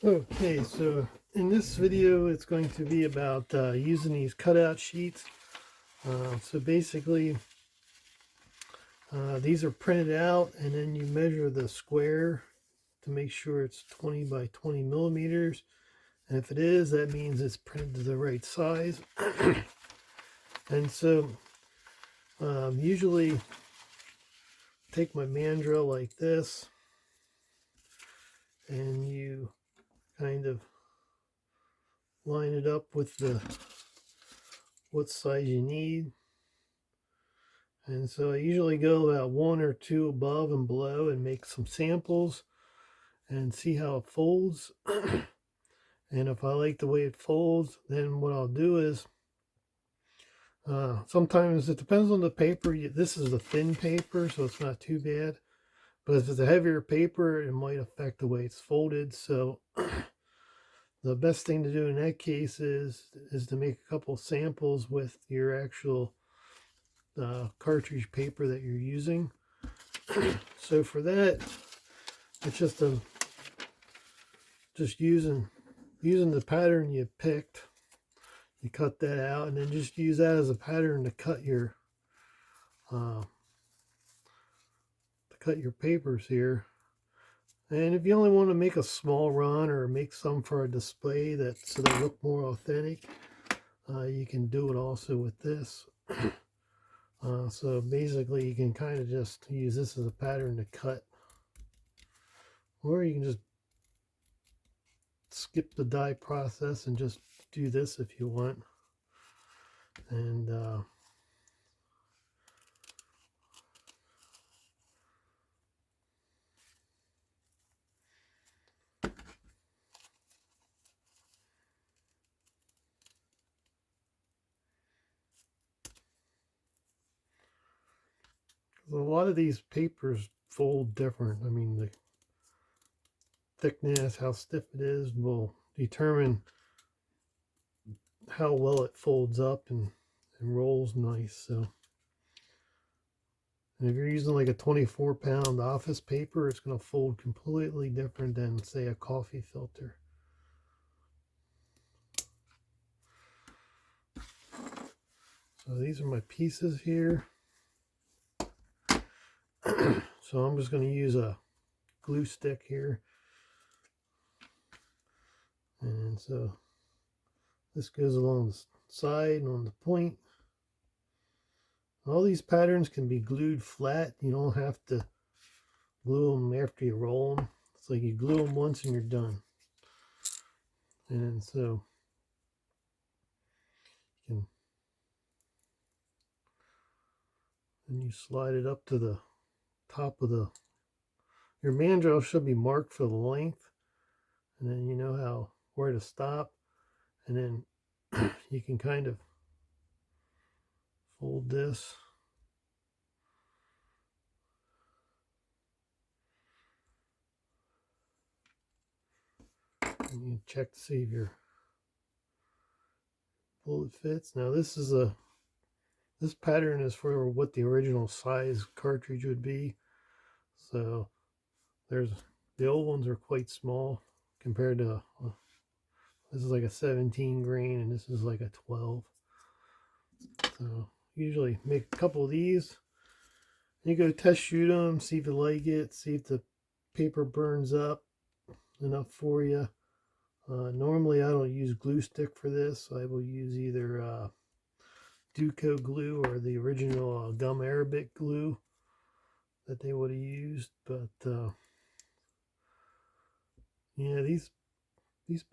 Okay, so in this video it's going to be about using these cutout sheets. So basically these are printed out and then you measure the square to make sure it's 20 by 20 millimeters, and if it is, that means it's printed to the right size. And so usually take my mandrel like this and you kind of line it up with the what size you need. And so I usually go about one or two above and below and make some samples and see how it folds. And if I like the way it folds, then what I'll do is sometimes it depends on the paper. This is a thin paper, so it's not too bad. But if it's a heavier paper, it might affect the way it's folded. So the best thing to do in that case is to make a couple samples with your actual cartridge paper that you're using. So for that, it's just using the pattern you picked. You cut that out and then just use that as a pattern to cut your papers here. And if you only want to make a small run or make some for a display so they look more authentic, you can do it also with this. So basically you can kind of just use this as a pattern to cut, or you can just skip the die process and just do this if you want. And a lot of these papers fold different. I mean, the thickness, how stiff it is, will determine how well it folds up and rolls nice. So, and if you're using like a 24-pound office paper, it's going to fold completely different than, say, a coffee filter. So these are my pieces here. So I'm just going to use a glue stick here. And so this goes along the side and on the point. All these patterns can be glued flat. You don't have to glue them after you roll them. It's like you glue them once and you're done. And so you can, and you slide it up to the top of your mandrel should be marked for the length, and then you know where to stop, and then you can kind of fold this. And you check to see if your bullet fits. Now this pattern is for what the original size cartridge would be. So the old ones are quite small compared to this is like a 17 grain and this is like a 12. So usually make a couple of these. You go test shoot them, see if you like it, see if the paper burns up enough for you. Normally I don't use glue stick for this. I will use either Duco glue or the original gum arabic glue that they would have used. But yeah, these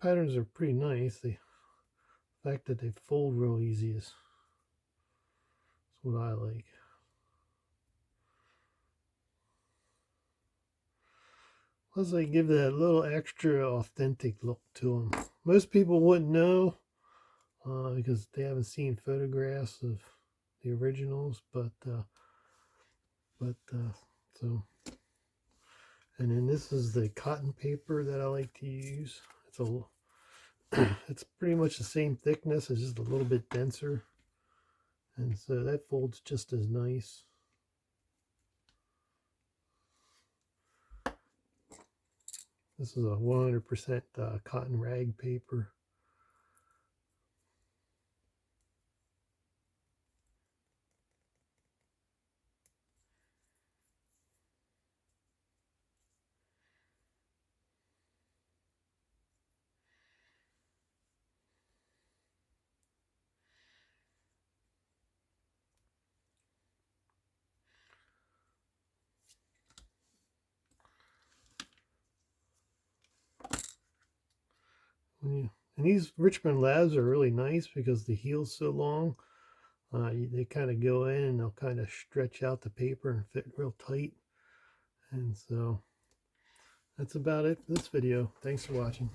patterns are pretty nice. The fact that they fold real easy is what I like. Plus they give that little extra authentic look to them. Most people wouldn't know because they haven't seen photographs of the originals, but so, and then this is the cotton paper that I like to use. It's pretty much the same thickness, it's just a little bit denser, and so that folds just as nice. This is a 100% cotton rag paper. And these Richmond Labs are really nice because the heel's so long. They kind of go in and they'll kind of stretch out the paper and fit real tight. And so that's about it for this video. Thanks for watching.